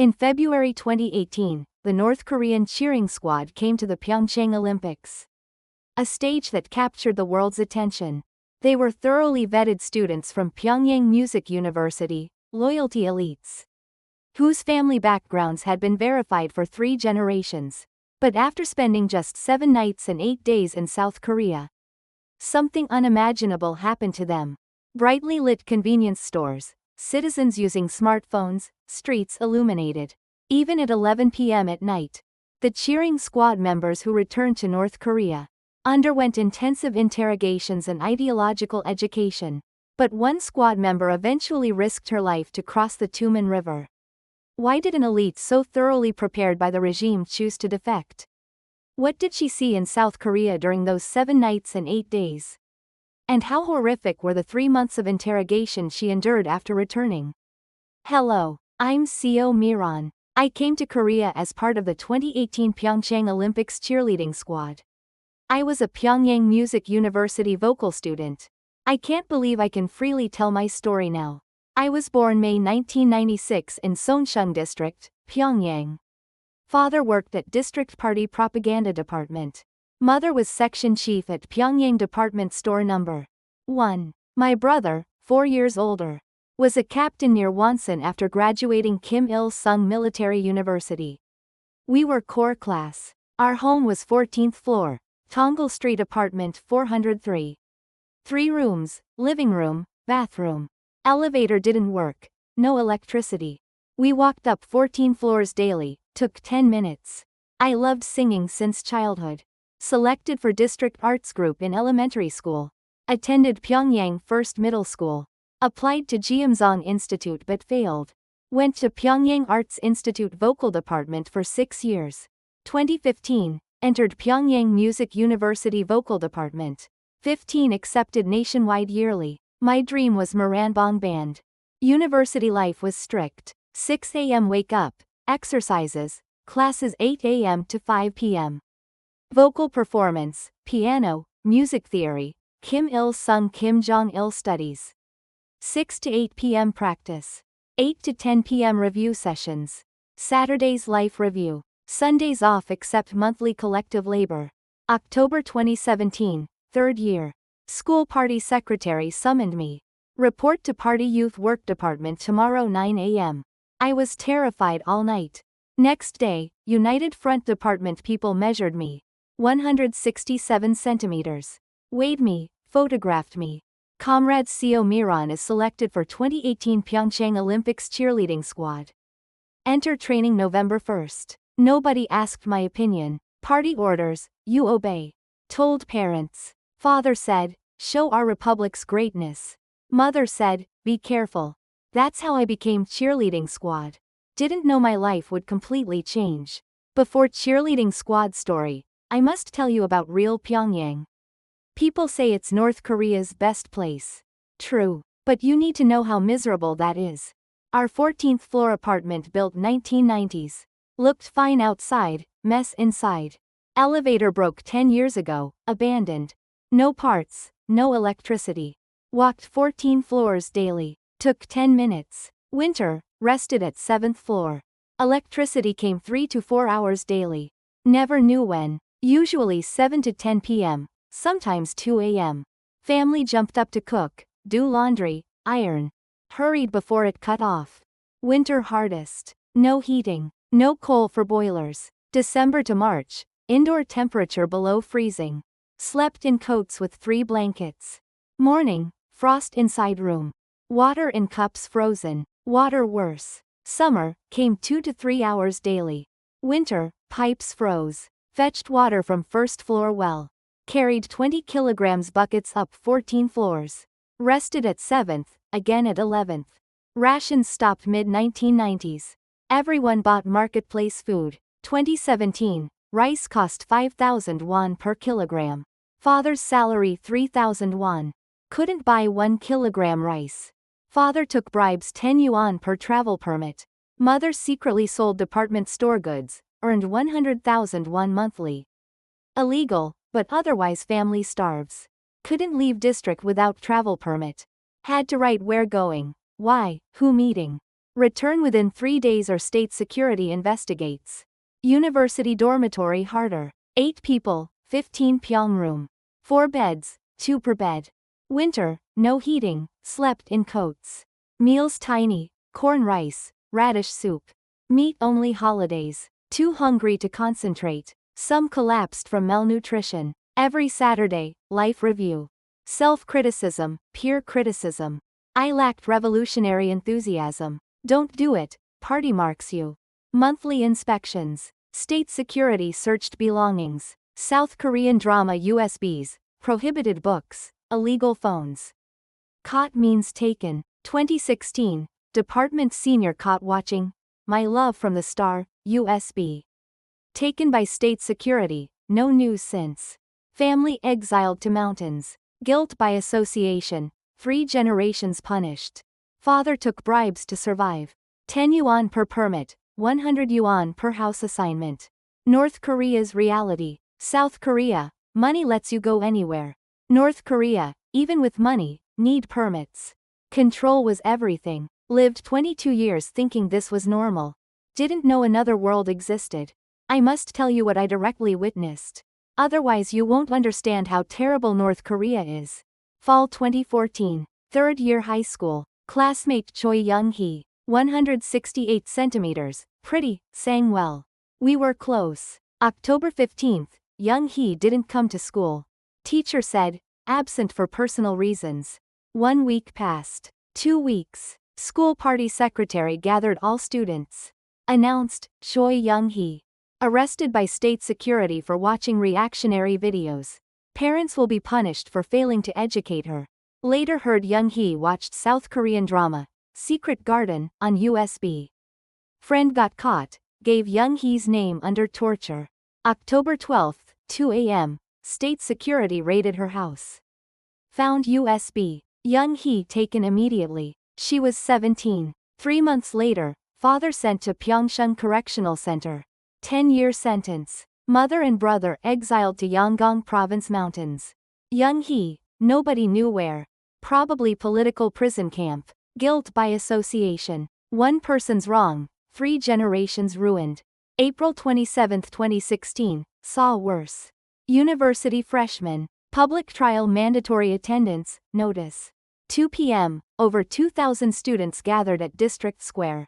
In February 2018, the North Korean cheering squad came to the PyeongChang Olympics. A stage that captured the world's attention. They were thoroughly vetted students from Pyongyang Music University, loyalty elites, whose family backgrounds had been verified for 3 generations. But after spending just 7 nights and 8 days in South Korea, something unimaginable happened to them. Brightly lit convenience stores, citizens using smartphones, streets illuminated. Even at 11 p.m. at night, the cheering squad members who returned to North Korea underwent intensive interrogations and ideological education. But one squad member eventually risked her life to cross the Tumen River. Why did an elite so thoroughly prepared by the regime choose to defect? What did she see in South Korea during those 7 nights and 8 days? And how horrific were the 3 months of interrogation she endured after returning? Hello, I'm Seo Miran. I came to Korea as part of the 2018 PyeongChang Olympics cheerleading squad. I was a Pyongyang Music University vocal student. I can't believe I can freely tell my story now. I was born May 1996 in Soncheon District, Pyongyang. Father worked at District Party Propaganda Department. Mother was section chief at Pyongyang Department Store No. 1. My brother, 4 years older, was a captain near Wonsan after graduating Kim Il-sung Military University. We were core class. Our home was 14th floor, Tongle Street apartment 403. 3 rooms, living room, bathroom. Elevator didn't work, no electricity. We walked up 14 floors daily, took 10 minutes. I loved singing since childhood. Selected for district arts group in elementary school. Attended Pyongyang First Middle School. Applied to Gyeomsong Institute but failed. Went to Pyongyang Arts Institute vocal department for 6 years. 2015, entered Pyongyang Music University vocal department. 15 accepted nationwide yearly. My dream was Maranbong band. University life was strict. 6 a.m. wake up, exercises, classes 8 a.m. to 5 p.m. Vocal performance, piano, music theory, Kim Il-sung Kim Jong-il studies. 6 to 8 p.m. practice. 8 to 10 p.m. review sessions. Saturdays life review. Sundays off except monthly collective labor. October 2017, 3rd year. School party secretary summoned me. Report to party youth work department tomorrow 9 a.m. I was terrified all night. Next day, United Front department people measured me. 167 centimeters. Weighed me, photographed me. Comrade Seo Miran is selected for 2018 PyeongChang Olympics cheerleading squad. Enter training November 1st. Nobody asked my opinion. Party orders, you obey. Told parents. Father said, show our republic's greatness. Mother said, be careful. That's how I became cheerleading squad. Didn't know my life would completely change. Before cheerleading squad story, I must tell you about real Pyongyang. People say it's North Korea's best place. True, but you need to know how miserable that is. Our 14th floor apartment built 1990s. Looked fine outside, mess inside. Elevator broke 10 years ago, abandoned. No parts, no electricity. Walked 14 floors daily. Took 10 minutes. Winter, rested at 7th floor. Electricity came 3 to 4 hours daily. Never knew when. Usually 7 to 10 p.m., sometimes 2 a.m. Family jumped up to cook, do laundry, iron. Hurried before it cut off. Winter hardest. No heating. No coal for boilers. December to March, indoor temperature below freezing. Slept in coats with 3 blankets. Morning, frost inside room. Water in cups frozen. Water worse. Summer, came 2 to 3 hours daily. Winter, pipes froze. Fetched water from 1st floor well. Carried 20 kilograms buckets up 14 floors. Rested at 7th, again at 11th. Rations stopped mid-1990s. Everyone bought marketplace food. 2017, rice cost 5,000 won per kilogram. Father's salary 3,000 won. Couldn't buy 1 kilogram rice. Father took bribes 10 yuan per travel permit. Mother secretly sold department store goods, earned 100,000 won monthly. Illegal, but otherwise family starves. Couldn't leave district without travel permit. Had to write where going, why, who meeting. Return within 3 days or state security investigates. University dormitory harder. 8 people, 15 Pyong room. 4 beds, 2 per bed. Winter, no heating, slept in coats. Meals tiny, corn rice, radish soup. Meat only holidays. Too hungry to concentrate. Some collapsed from malnutrition. Every Saturday, life review. Self-criticism, peer criticism. I lacked revolutionary enthusiasm. Don't do it, party marks you. Monthly inspections. State security searched belongings. South Korean drama USBs, prohibited books, illegal phones. Caught means taken. 2016, Department Senior caught watching My Love from the Star, USB. Taken by state security, no news since. Family exiled to mountains. Guilt by association, 3 generations punished. Father took bribes to survive. 10 yuan per permit, 100 yuan per house assignment. North Korea's reality. South Korea, money lets you go anywhere. North Korea, even with money, need permits. Control was everything. Lived 22 years thinking this was normal. Didn't know another world existed. I must tell you what I directly witnessed. Otherwise you won't understand how terrible North Korea is. Fall 2014, 3rd year high school, classmate Choi Young-hee, 168 centimeters, pretty, sang well. We were close. October 15th, Young-hee didn't come to school. Teacher said, absent for personal reasons. 1 week passed. 2 weeks. School party secretary gathered all students. Announced, Choi Young-hee. Arrested by state security for watching reactionary videos. Parents will be punished for failing to educate her. Later heard Young-hee watched South Korean drama, Secret Garden, on USB. Friend got caught, gave Young-hee's name under torture. October 12, 2 a.m., state security raided her house. Found USB. Young-hee taken immediately. She was 17. 3 months later, father sent to PyeongChang Correctional Center. 10-year sentence. Mother and brother exiled to Yangon Province mountains. Young-hee, nobody knew where. Probably political prison camp. Guilt by association. 1 person's wrong, 3 generations ruined. April 27, 2016, saw worse. University freshman. Public trial mandatory attendance, notice. 2 p.m., over 2,000 students gathered at District Square.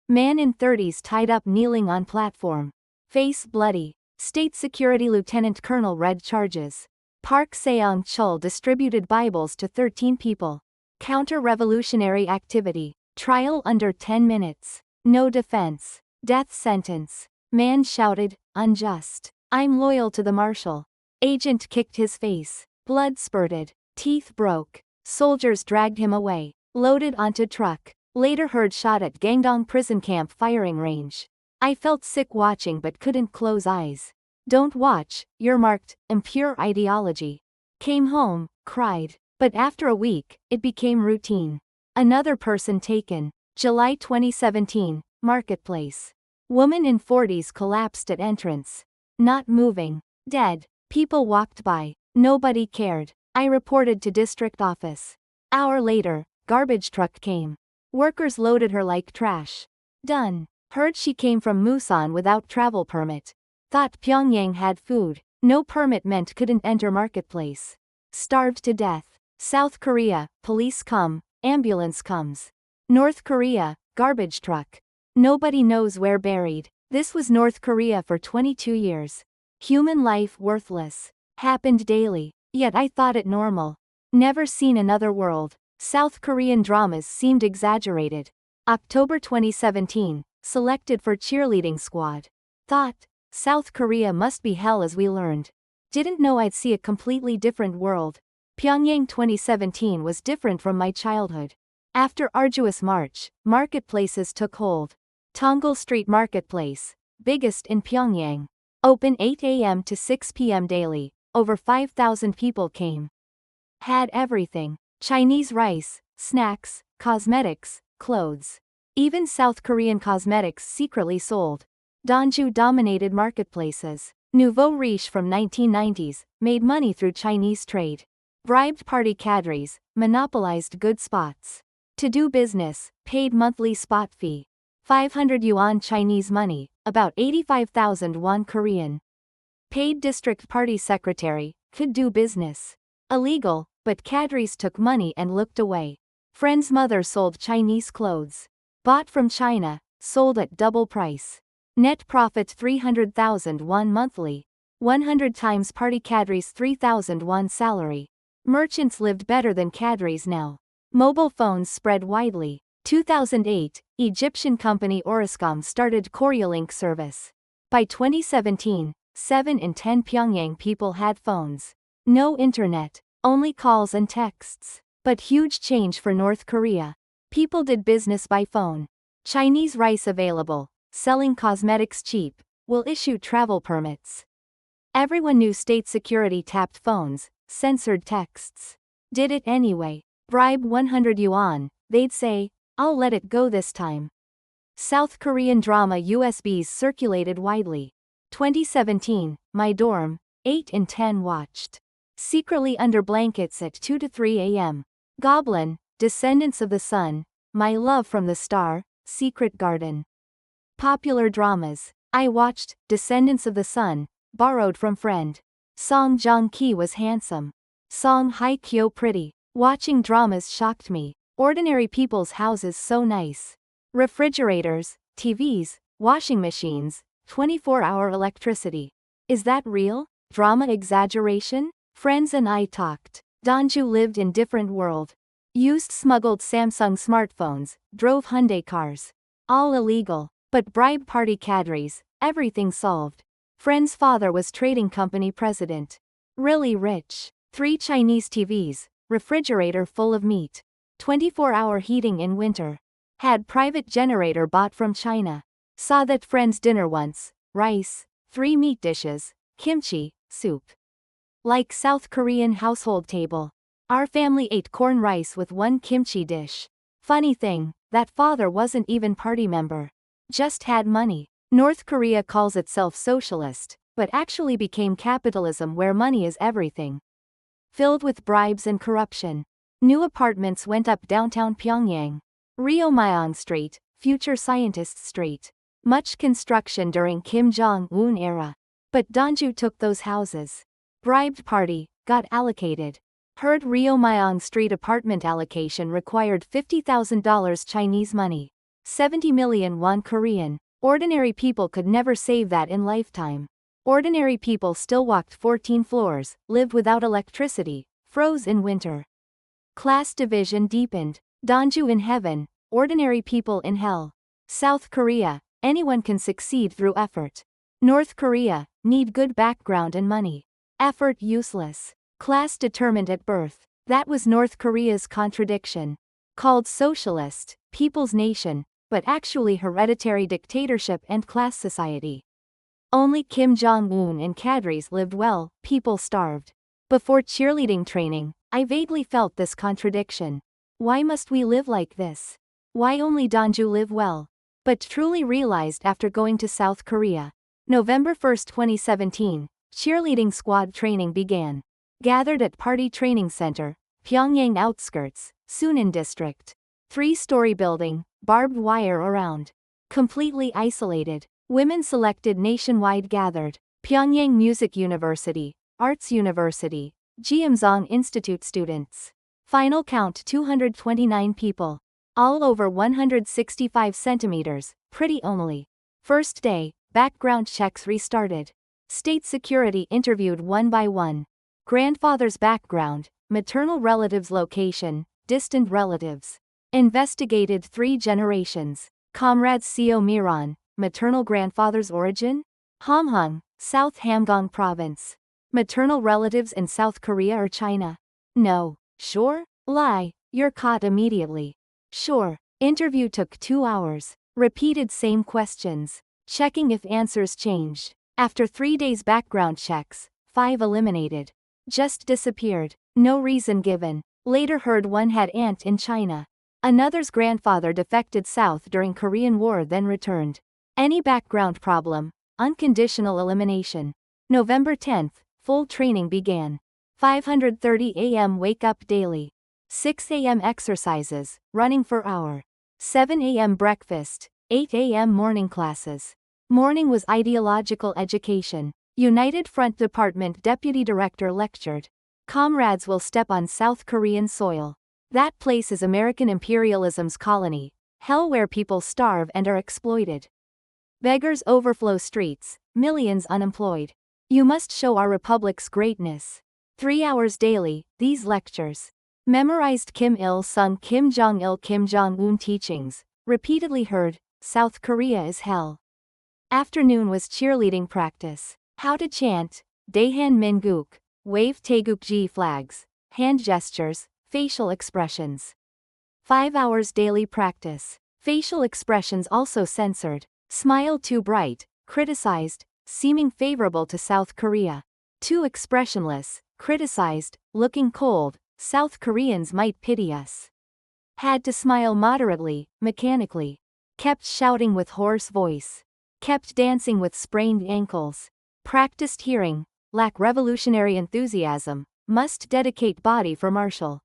Man in 30s tied up kneeling on platform. Face bloody. State Security Lieutenant Colonel read charges. Park Seong-chul distributed Bibles to 13 people. Counter-revolutionary activity. Trial under 10 minutes. No defense. Death sentence. Man shouted, unjust. I'm loyal to the marshal. Agent kicked his face. Blood spurted. Teeth broke. Soldiers dragged him away. Loaded onto truck. Later heard shot at Gangdong prison camp firing range. I felt sick watching but couldn't close eyes. Don't watch, you're marked, impure ideology. Came home, cried. But after a week, it became routine. Another person taken. July 2017, Marketplace. Woman in 40s collapsed at entrance. Not moving. Dead. People walked by. Nobody cared. I reported to district office. Hour later, garbage truck came. Workers loaded her like trash. Done. Heard she came from Musan without travel permit. Thought Pyongyang had food. No permit meant couldn't enter marketplace. Starved to death. South Korea, police come, ambulance comes. North Korea, garbage truck. Nobody knows where buried. This was North Korea for 22 years. Human life worthless. Happened daily. Yet I thought it normal. Never seen another world. South Korean dramas seemed exaggerated. October 2017, selected for cheerleading squad. Thought, South Korea must be hell as we learned. Didn't know I'd see a completely different world. Pyongyang 2017 was different from my childhood. After arduous march, marketplaces took hold. Tonggal Street Marketplace, biggest in Pyongyang. Open 8 a.m. to 6 p.m. daily, over 5,000 people came. Had everything. Chinese rice, snacks, cosmetics, clothes. Even South Korean cosmetics secretly sold. Donju dominated marketplaces. Nouveau riche from 1990s, made money through Chinese trade. Bribed party cadres, monopolized good spots. To do business, paid monthly spot fee. 500 yuan Chinese money, about 85,000 won Korean. Paid district party secretary, could do business. Illegal, but cadres took money and looked away. Friend's mother sold Chinese clothes. Bought from China, sold at double price. Net profit 300,000 won monthly. 100 times party cadres 3,000 won salary. Merchants lived better than cadres now. Mobile phones spread widely. 2008, Egyptian company Orascom started Korealink service. By 2017, 7 in 10 Pyongyang people had phones. No internet, only calls and texts. But huge change for North Korea. People did business by phone. Chinese rice available, selling cosmetics cheap, will issue travel permits. Everyone knew state security tapped phones, censored texts. Did it anyway. Bribe 100 yuan, they'd say, I'll let it go this time. South Korean drama USBs circulated widely. 2017, my dorm, 8 in 10 watched. Secretly under blankets at 2 to 3 a.m. Goblin, Descendants of the Sun, My Love from the Star, Secret Garden. Popular dramas. I watched Descendants of the Sun, borrowed from friend. Song Joong-ki was handsome. Song Hye-kyo pretty. Watching dramas shocked me. Ordinary people's houses so nice. Refrigerators, TVs, washing machines, 24-hour electricity. Is that real? Drama exaggeration? Friends and I talked. Donju lived in different world. Used smuggled Samsung smartphones, drove Hyundai cars. All illegal. But bribe party cadres, everything solved. Friend's father was trading company president. Really rich. 3 Chinese TVs, refrigerator full of meat. 24-hour heating in winter. Had private generator bought from China. Saw that friend's dinner once, rice, 3 meat dishes, kimchi, soup. Like South Korean household table. Our family ate corn rice with 1 kimchi dish. Funny thing, that father wasn't even party member. Just had money. North Korea calls itself socialist, but actually became capitalism where money is everything. Filled with bribes and corruption. New apartments went up downtown Pyongyang. Ryomyang Street, Future Scientists Street. Much construction during Kim Jong-un era. But Donju took those houses. Bribed party, got allocated. Heard Ryomyang Street apartment allocation required $50,000 Chinese money. 70 million won Korean. Ordinary people could never save that in lifetime. Ordinary people still walked 14 floors, lived without electricity, froze in winter. Class division deepened. Donju in heaven, ordinary people in hell. South Korea, anyone can succeed through effort. North Korea, need good background and money. Effort useless. Class determined at birth. That was North Korea's contradiction. Called socialist, people's nation, but actually hereditary dictatorship and class society. Only Kim Jong-un and cadres lived well, people starved. Before cheerleading training, I vaguely felt this contradiction. Why must we live like this? Why only Donju live well? But truly realized after going to South Korea. November 1, 2017, cheerleading squad training began. Gathered at Party Training Center, Pyongyang outskirts, Sunan District. 3-story building, barbed wire around. Completely isolated. Women selected nationwide gathered. Pyongyang Music University, Arts University, Gyeomsong Institute students. Final count 229 people. All over 165 centimeters, pretty only. First day, background checks restarted. State security interviewed one by one. Grandfather's background, maternal relatives' location, distant relatives. Investigated 3 generations. Comrades Seo Miran, maternal grandfather's origin? Hamhung, South Hamgyong Province. Maternal relatives in South Korea or China? No. Sure? Lie, you're caught immediately. Sure. Interview took 2 hours. Repeated same questions. Checking if answers changed. After 3 days background checks, 5 eliminated. Just disappeared. No reason given. Later heard one had aunt in China. Another's grandfather defected south during Korean War then returned. Any background problem, unconditional elimination. November 10th, full training began. 5:30 a.m. wake up daily. 6 a.m. exercises, running for hour. 7 a.m. breakfast, 8 a.m. morning classes. Morning was ideological education. United Front Department Deputy Director lectured. Comrades will step on South Korean soil. That place is American imperialism's colony, hell where people starve and are exploited. Beggars overflow streets, millions unemployed. You must show our republic's greatness. 3 hours daily, these lectures. Memorized Kim Il-sung Kim Jong-il Kim Jong-un teachings, repeatedly heard, South Korea is hell. Afternoon was cheerleading practice. How to chant, Daehan Minguk, wave Taegukji flags, hand gestures, facial expressions. 5 hours daily practice. Facial expressions also censored. Smile too bright, criticized, seeming favorable to South Korea. Too expressionless, criticized, looking cold, South Koreans might pity us. Had to smile moderately, mechanically. Kept shouting with hoarse voice. Kept dancing with sprained ankles. Practiced hearing, lack revolutionary enthusiasm, must dedicate body for martial.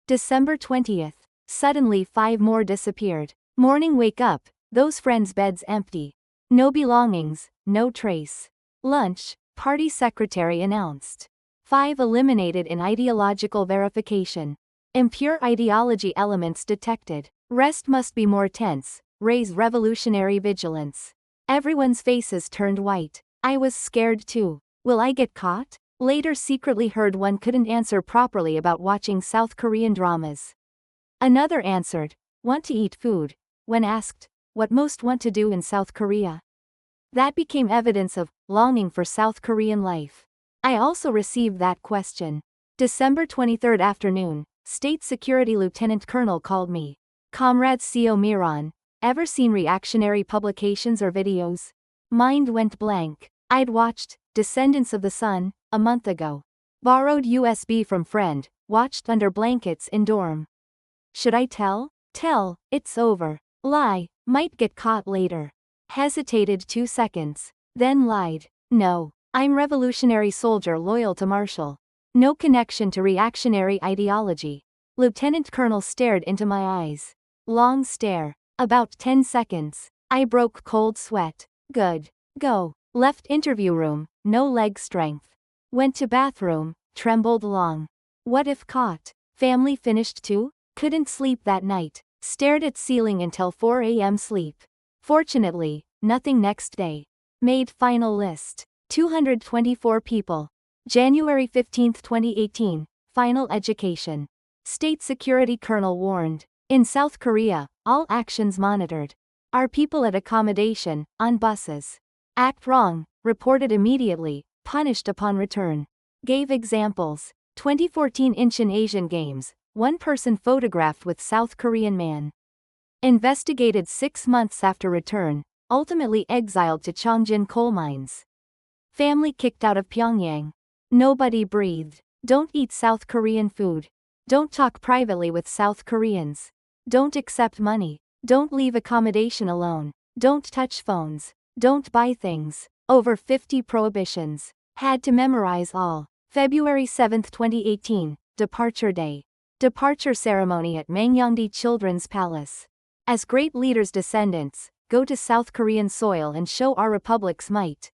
December 20th. Suddenly 5 more disappeared. Morning wake up, those friends' beds empty. No belongings, no trace. Lunch, party secretary announced. 5 eliminated in ideological verification. Impure ideology elements detected. Rest must be more tense, raise revolutionary vigilance. Everyone's faces turned white. I was scared too. Will I get caught? Later secretly heard one couldn't answer properly about watching South Korean dramas. Another answered, want to eat food, when asked, what most want to do in South Korea. That became evidence of longing for South Korean life. I also received that question. December 23rd afternoon, State Security Lieutenant Colonel called me. Comrade Seo Miran, ever seen reactionary publications or videos? Mind went blank. I'd watched Descendants of the Sun a month ago. Borrowed USB from friend, watched under blankets in dorm. Should I tell? Tell, it's over. Lie, might get caught later. Hesitated 2 seconds, then lied. No, I'm revolutionary soldier loyal to Marshall. No connection to reactionary ideology. Lieutenant Colonel stared into my eyes. Long stare. About 10 seconds. I broke cold sweat. Good. Go. Left interview room, no leg strength. Went to bathroom, trembled long. What if caught? Family finished too? Couldn't sleep that night. Stared at ceiling until 4 a.m. sleep. Fortunately, nothing next day. Made final list. 224 people. January 15, 2018. Final education. State Security Colonel warned. In South Korea, all actions monitored. Are people at accommodation, on buses? Act wrong, reported immediately, punished upon return. Gave examples. 2014 Incheon Asian Games, one person photographed with South Korean man. Investigated 6 months after return, ultimately exiled to Chongjin coal mines. Family kicked out of Pyongyang. Nobody breathed. Don't eat South Korean food. Don't talk privately with South Koreans. Don't accept money. Don't leave accommodation alone. Don't touch phones. Don't buy things. Over 50 prohibitions. Had to memorize all. February 7, 2018, Departure Day. Departure ceremony at Mangyongdae Children's Palace. As great leaders' descendants, go to South Korean soil and show our republic's might.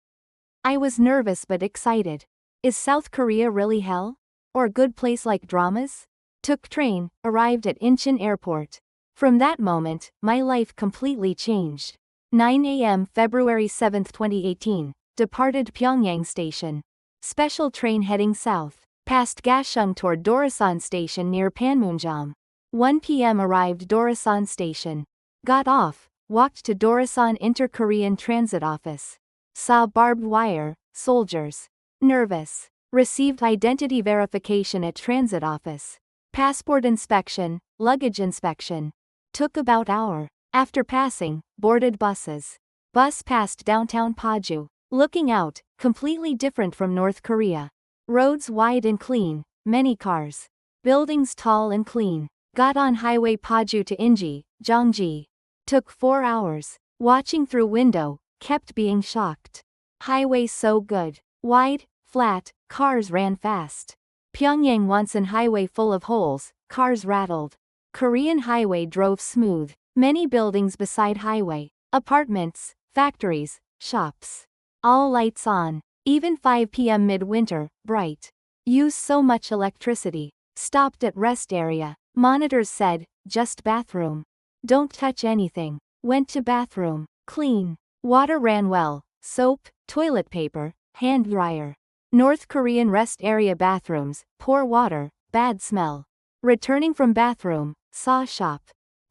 I was nervous but excited. Is South Korea really hell? Or a good place like dramas? Took train, arrived at Incheon Airport. From that moment, my life completely changed. 9 a.m. February 7, 2018, departed Pyongyang Station. Special train heading south, past Gashung toward Dorasan Station near Panmunjom. 1 p.m. arrived Dorasan Station. Got off, walked to Dorasan Inter-Korean Transit Office. Saw barbed wire, soldiers. Nervous. Received identity verification at transit office. Passport inspection, luggage inspection. Took about hour. After passing, boarded buses. Bus passed downtown Paju. Looking out, completely different from North Korea. Roads wide and clean, many cars. Buildings tall and clean. Got on highway Paju to Inji, Gyeonggi. Took 4 hours. Watching through window, kept being shocked. Highway so good. Wide, flat, cars ran fast. Pyongyang wants an highway full of holes, Cars rattled. Korean highway drove smooth. Many buildings beside highway. Apartments, factories, shops. All lights on. Even 5 p.m. midwinter, bright. Use so much electricity. Stopped at rest area. Monitors said, just bathroom. Don't touch anything. Went to bathroom. Clean. Water ran well. Soap, toilet paper, hand dryer. North Korean rest area bathrooms, poor water, bad smell. Returning from bathroom, saw shop.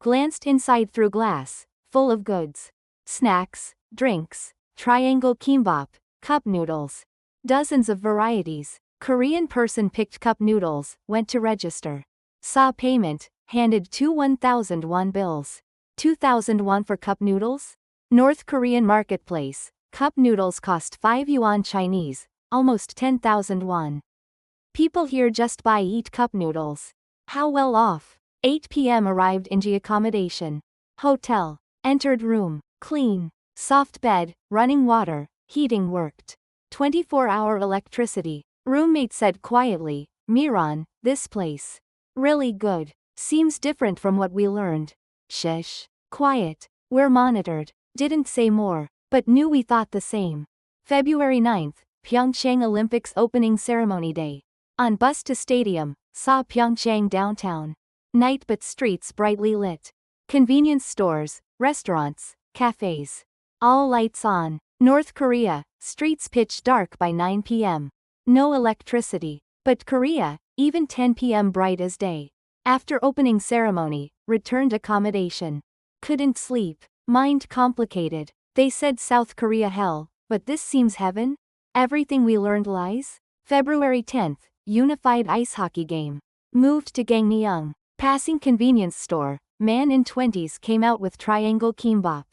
Glanced inside through glass, full of goods. Snacks, drinks, triangle kimbap, cup noodles. Dozens of varieties. Korean person picked cup noodles, went to register. Saw payment, handed 1,000 won bills. 2,000 won for cup noodles? North Korean marketplace. Cup noodles cost 5 yuan Chinese, almost 10,000 won. People here just buy eat cup noodles. How well off? 8 p.m. arrived in the accommodation. Hotel. Entered room. Clean. Soft bed, running water, heating worked. 24-hour electricity. Roommate said quietly, Miran, this place. Really good. Seems different from what we learned. Shish. Quiet. We're monitored. Didn't say more, but knew we thought the same. February 9th, PyeongChang Olympics opening ceremony day. On bus to stadium, saw PyeongChang downtown. Night but streets brightly lit. Convenience stores, restaurants, cafes. All lights on. North Korea, streets pitch dark by 9 p.m. No electricity. But Korea, even 10 p.m. bright as day. After opening ceremony, returned accommodation. Couldn't sleep. Mind complicated. They said South Korea hell, but this seems heaven? Everything we learned lies? February 10th, unified ice hockey game. Moved to Gangneung. Passing convenience store, man in 20s came out with triangle kimbap.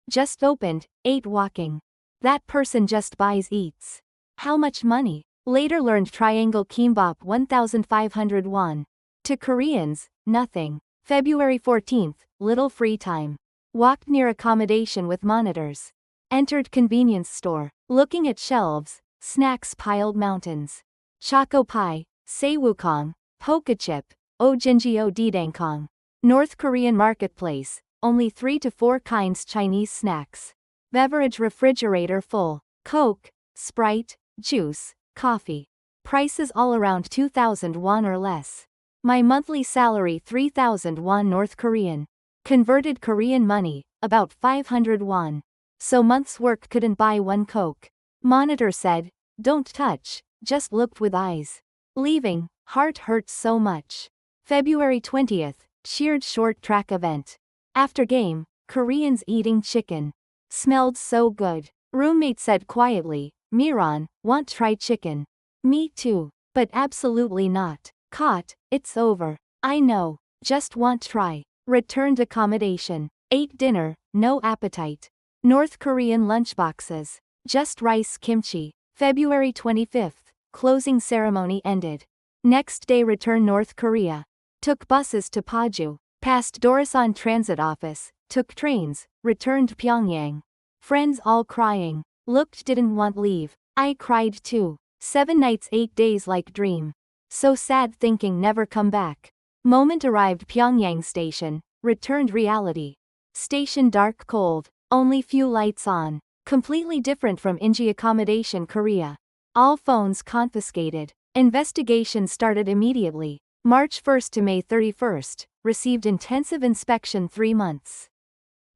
Just opened, ate walking. That person just buys eats. How much money? Later learned triangle kimbap 1,500 won. To Koreans, nothing. February 14th, little free time. Walked near accommodation with monitors. Entered convenience store. Looking at shelves, snacks piled mountains. Choco pie, saewukong, poke chip, ojinjio didangkong. North Korean marketplace, only 3 to 4 kinds Chinese snacks. Beverage refrigerator full. Coke, Sprite, juice, coffee. Prices all around 2,000 won or less. My monthly salary 3,000 won North Korean. Converted Korean money, about 500 won. So month's work couldn't buy one Coke. Monitor said, don't touch, just looked with eyes. Leaving, heart hurts so much. February 20th, cheered short track event. After game, Koreans eating chicken. Smelled so good. Roommate said quietly, Miran, want try chicken? Me too. But absolutely not. Caught, it's over. I know. Just want try. Returned accommodation. Ate dinner, no appetite. North Korean lunchboxes. Just rice kimchi. February 25th, closing ceremony ended. Next day return North Korea. Took buses to Paju. Passed Dorasan Transit Office. Took trains, returned Pyongyang. Friends all crying. Looked didn't want leave. I cried too. 7 nights 8 days like dream. So sad thinking never come back. Moment arrived Pyongyang station, returned reality. Station dark cold, only few lights on. Completely different from Inji accommodation Korea. All phones confiscated. Investigation started immediately. March 1st to May 31st, received intensive inspection 3 months.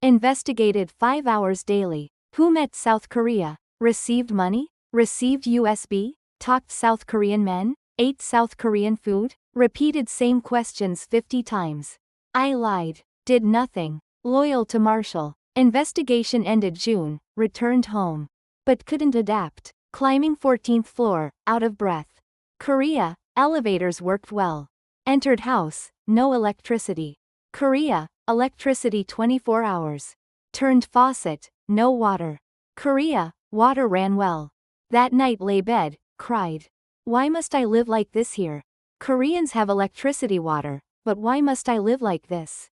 Investigated 5 hours daily. Who met South Korea? Received money? Received USB? Talked South Korean men? Ate South Korean food? Repeated same questions 50 times. I lied. Did nothing. Loyal to Marshall. Investigation ended June, returned home. But couldn't adapt. Climbing 14th floor, out of breath. Korea, elevators worked well. Entered house, no electricity. Korea, electricity 24 hours. Turned faucet, no water. Korea, water ran well. That night lay bed, cried. Why must I live like this here? Koreans have electricity water, but why must I live like this?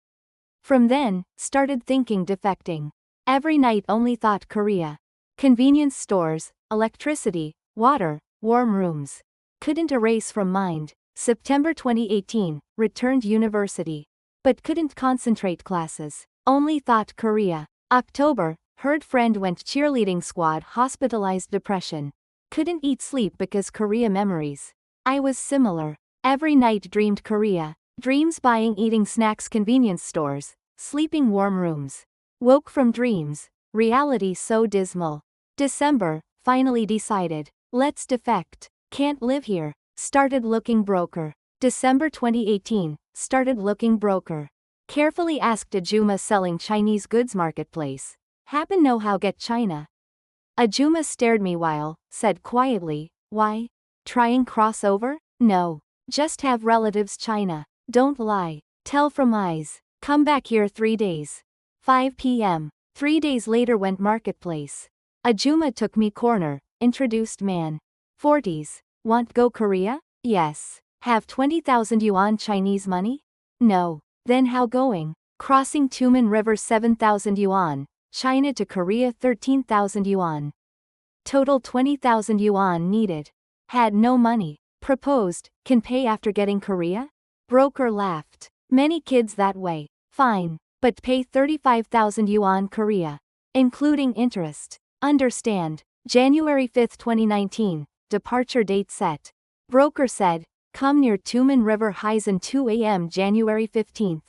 From then, started thinking defecting. Every night only thought Korea. Convenience stores, electricity, water, warm rooms. Couldn't erase from mind. September 2018, returned university. But couldn't concentrate classes. Only thought Korea. October, heard friend went cheerleading squad hospitalized depression. Couldn't eat sleep because Korea memories. I was similar. Every night dreamed Korea. Dreams buying eating snacks convenience stores, sleeping warm rooms. Woke from dreams, reality so dismal. December, finally decided. Let's defect. Can't live here. Started looking broker. December 2018, started looking broker. Carefully asked Ajuma selling Chinese goods marketplace. Happen know how get China. Ajuma stared me while, said quietly, why? Trying crossover? No. Just have relatives China. Don't lie. Tell from eyes. Come back here 3 days. 5 p.m. 3 days later went marketplace. Ajuma took me corner, introduced man. 40s. Want go Korea? Yes. Have 20,000 yuan Chinese money? No. Then how going? Crossing Tumen River 7,000 yuan. China to Korea 13,000 yuan. Total 20,000 yuan needed. Had no money. Proposed, can pay after getting Korea? Broker laughed. Many kids that way. Fine. But pay 35,000 yuan Korea. Including interest. Understand. January 5, 2019. Departure date set. Broker said, come near Tumen River Highs 2 a.m. January 15th.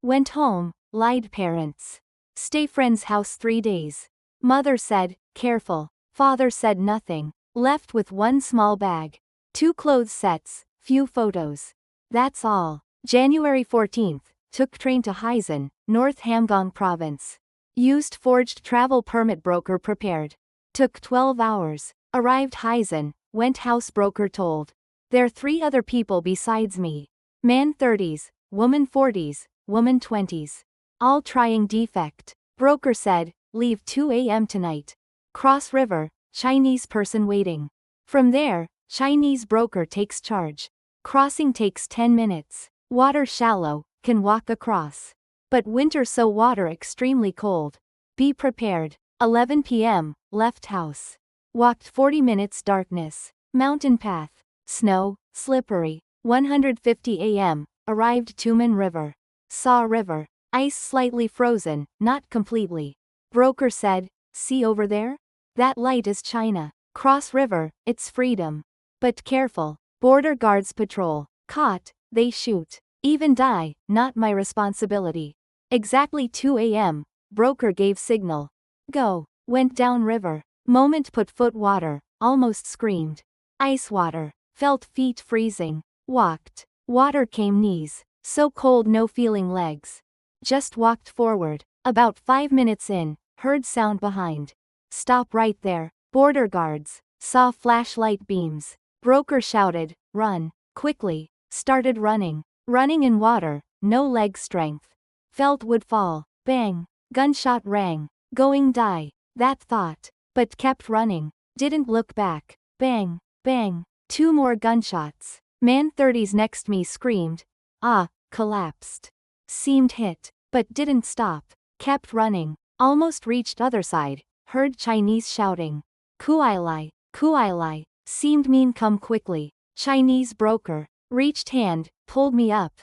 Went home, lied parents. Stay friend's house 3 days. Mother said, careful. Father said nothing. Left with one small bag. 2 clothes sets, few photos. That's all. January 14th, took train to Haizen, North Hamgyong Province. Used forged travel permit broker prepared. Took 12 hours. Arrived Haizen, went house broker told. There 3 other people besides me. Man 30s, woman 40s, woman 20s. All trying defect. Broker said, leave 2 a.m. tonight. Cross river, Chinese person waiting. From there, Chinese broker takes charge. Crossing takes 10 minutes. Water shallow, can walk across. But winter so water extremely cold. Be prepared. 11 p.m., left house. Walked 40 minutes darkness. Mountain path. Snow, slippery. 150 a.m., arrived Tumen River. Saw river. Ice slightly frozen, not completely. Broker said, see over there? That light is China. Cross river, it's freedom. But careful. Border guards patrol. Caught, they shoot. Even die, not my responsibility. Exactly 2 a.m., broker gave signal. Go. Went down river. Moment put foot water, almost screamed. Ice water. Felt feet freezing. Walked. Water came knees. So cold no feeling legs. Just walked forward. About 5 minutes in, heard sound behind. Stop right there. Border guards. Saw flashlight beams. Broker shouted, run. Quickly. Started running. Running in water, no leg strength. Felt would fall. Bang. Gunshot rang. Going die. That thought. But kept running. Didn't look back. Bang. Bang. 2 more gunshots. Man 30s next me screamed. Ah, collapsed. Seemed hit. But didn't stop. Kept running. Almost reached other side. Heard Chinese shouting. Kuailai. Kuailai. Seemed mean come quickly. Chinese broker. Reached hand, pulled me up.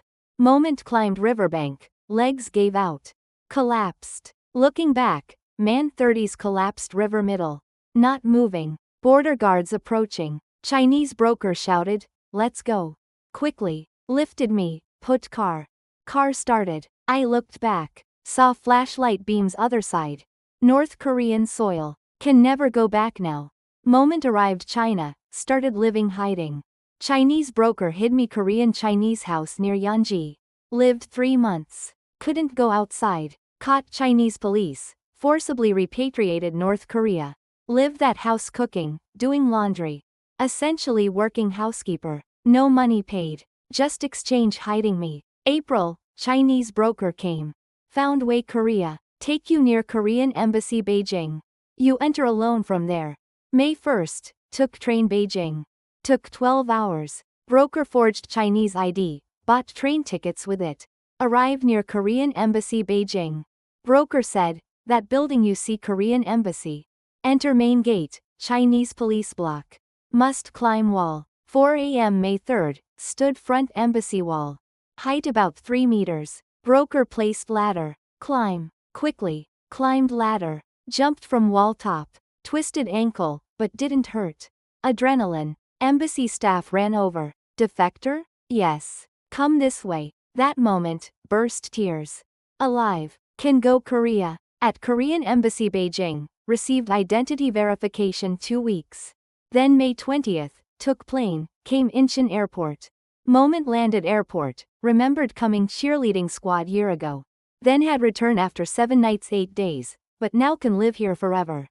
Moment climbed riverbank. Legs gave out. Collapsed. Looking back, man 30s collapsed river middle. Not moving. Border guards approaching. Chinese broker shouted, let's go. Quickly. Lifted me, put car. Car started. I looked back. Saw flashlight beams other side. North Korean soil. Can never go back now. Moment arrived China, started living hiding. Chinese broker hid me Korean Chinese house near Yanji. Lived 3 months. Couldn't go outside. Caught Chinese police. Forcibly repatriated North Korea. Lived that house cooking, doing laundry. Essentially working housekeeper. No money paid. Just exchange hiding me. April, Chinese broker came. Found way Korea. Take you near Korean Embassy Beijing. You enter alone from there. May 1st, took train Beijing. Took 12 hours. Broker forged Chinese ID, bought train tickets with it. Arrived near Korean Embassy Beijing. Broker said, that building you see Korean Embassy. Enter main gate, Chinese police block. Must climb wall. 4 a.m. May 3rd, Stood front embassy wall. Height about 3 meters. Broker placed ladder. Climb. Quickly. Climbed ladder. Jumped from wall top. Twisted ankle, but didn't hurt. Adrenaline. Embassy staff ran over. Defector? Yes. Come this way. That moment, burst tears. Alive. Can go Korea. At Korean Embassy Beijing, received identity verification 2 weeks. Then May 20th, took plane, came Incheon Airport. Moment landed airport, remembered coming cheerleading squad year ago. Then had return after 7 nights 8 days, but now can live here forever.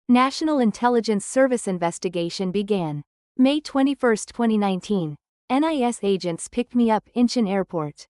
National Intelligence Service investigation began. May 21, 2019. NIS agents picked me up Incheon Airport.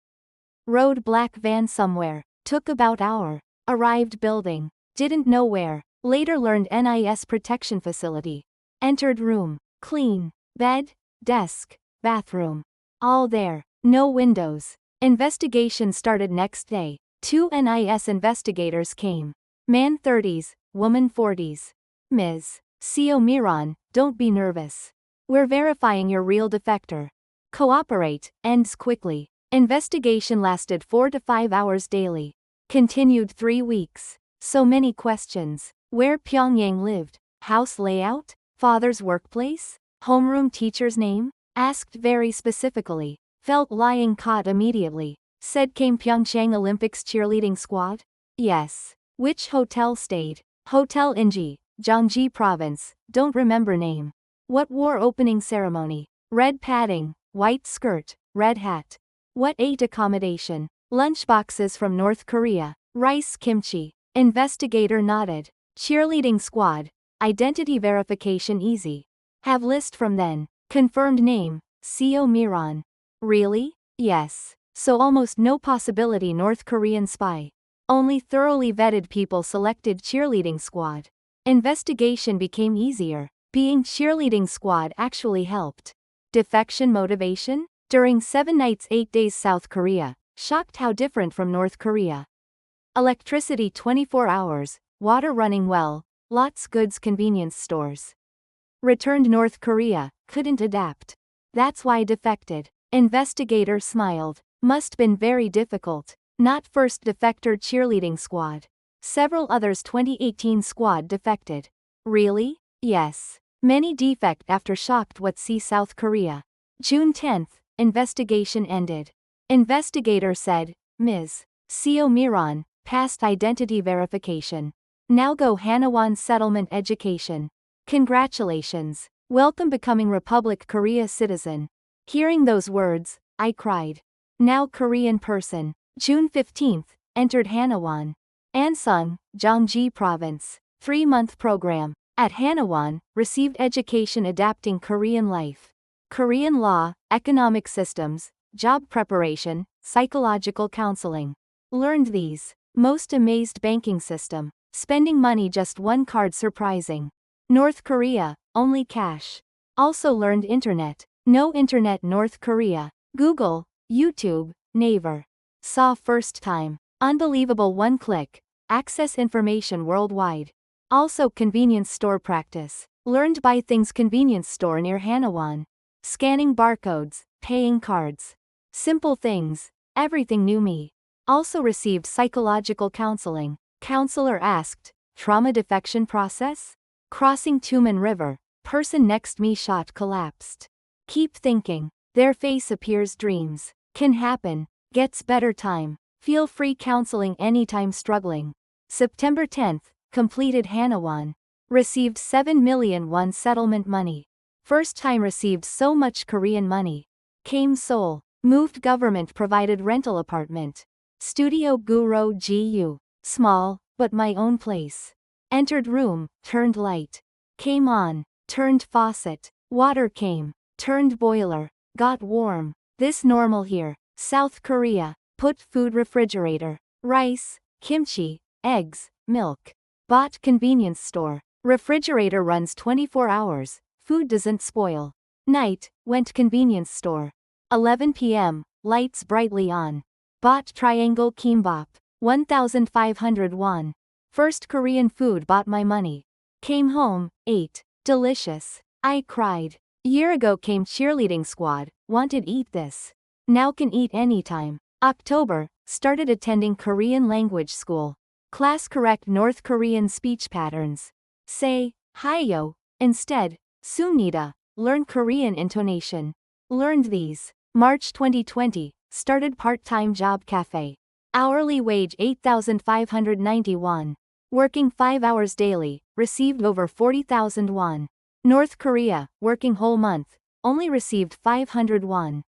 Rode black van somewhere, took about hour. Arrived building, didn't know where, later learned NIS protection facility. Entered room, clean, bed, desk, bathroom. All there, no windows. Investigation started next day. 2 NIS investigators came. Man 30s, woman 40s. Ms. Seo Miran, don't be nervous. We're verifying your real defector. Cooperate, ends quickly. Investigation lasted 4 to 5 hours daily. Continued 3 weeks. So many questions. Where Pyongyang lived, house layout, father's workplace, homeroom teacher's name, asked very specifically. Felt lying caught immediately. Said came PyeongChang Olympics cheerleading squad? Yes. Which hotel stayed? Hotel Inji, Gyeonggi Province, don't remember name. What wore opening ceremony? Red padding, white skirt, red hat. What ate accommodation? Lunchboxes from North Korea. Rice kimchi. Investigator nodded. Cheerleading squad. Identity verification easy. Have list from then. Confirmed name, Seo Miran. Really? Yes. So almost no possibility North Korean spy. Only thoroughly vetted people selected cheerleading squad. Investigation became easier. Being cheerleading squad actually helped. Defection motivation? During 7 nights 8 days South Korea. Shocked how different from North Korea. Electricity 24 hours, water running well, lots goods convenience stores. Returned North Korea, couldn't adapt. That's why defected. Investigator smiled. Must been very difficult. Not first defector cheerleading squad. Several others 2018 squad defected. Really? Yes. Many defect after shocked what see South Korea. June 10th, investigation ended. Investigator said, Ms. Seo Miran, passed identity verification. Now go Hanawan settlement education. Congratulations. Welcome becoming Republic Korea citizen. Hearing those words, I cried. Now Korean person. June 15th, entered Hanawan. Ansung, Gyeonggi Province. 3-month program. At Hanawan, received education adapting Korean life. Korean law, economic systems, job preparation, psychological counseling. Learned these. Most amazed banking system. Spending money just one card surprising. North Korea, only cash. Also learned internet. No internet North Korea. Google, YouTube, Naver. Saw first time. Unbelievable one click. Access information worldwide. Also convenience store practice. Learned buy things convenience store near Hanawan. Scanning barcodes, paying cards. Simple things. Everything knew me. Also received psychological counseling. Counselor asked, trauma defection process? Crossing Tumen River, person next me shot collapsed. Keep thinking. Their face appears dreams. Can happen. Gets better time. Feel free counseling anytime struggling. September 10th, completed Hanawan. Received 7 million won settlement money. First time received so much Korean money. Came Seoul. Moved government provided rental apartment. Studio Guro GU. Small, but my own place. Entered room, turned light. Came on, turned faucet. Water came, turned boiler. Got warm. This normal here. South Korea. Put food refrigerator. Rice, kimchi, eggs, milk. Bought convenience store. Refrigerator runs 24 hours. Food doesn't spoil. Night, went convenience store. 11 p.m., lights brightly on. Bought triangle kimbap. 1,500 won. First Korean food bought my money. Came home, ate. Delicious. I cried. Year ago came cheerleading squad, wanted eat this. Now can eat anytime. October, started attending Korean language school. Class correct North Korean speech patterns. Say, hayo, instead, sumnida, learn Korean intonation. Learned these. March 2020, started part-time job cafe. Hourly wage 8,590 won. Working 5 hours daily, received over 40,000 won. North Korea, working whole month, only received 500 won.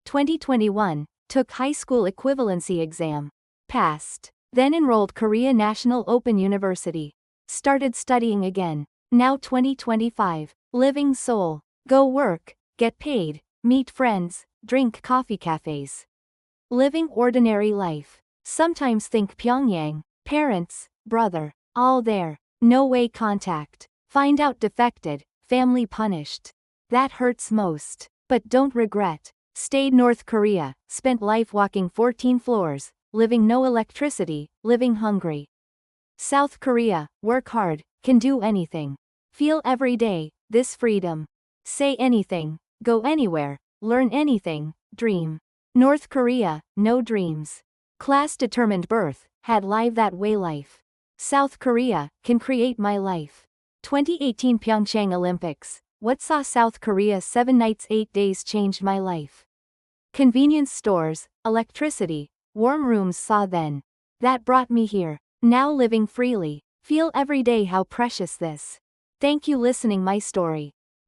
2021, took high school equivalency exam. Passed. Then enrolled Korea National Open University. Started studying again. Now 2025, living Seoul. Go work, get paid, meet friends, drink coffee cafes. Living ordinary life. Sometimes think Pyongyang, parents, brother, all there, no way contact. Find out defected, family punished. That hurts most. But don't regret. Stayed North Korea, spent life walking 14 floors, living no electricity, living hungry. South Korea, work hard, can do anything. Feel every day, this freedom. Say anything, go anywhere, learn anything, dream. North Korea, no dreams. Class determined birth, had live that way life. South Korea, can create my life. 2018 PyeongChang Olympics, what saw South Korea 7 nights 8 days changed my life. Convenience stores, electricity, warm rooms saw then. That brought me here. Now living freely, feel every day how precious this. Thank you listening my story.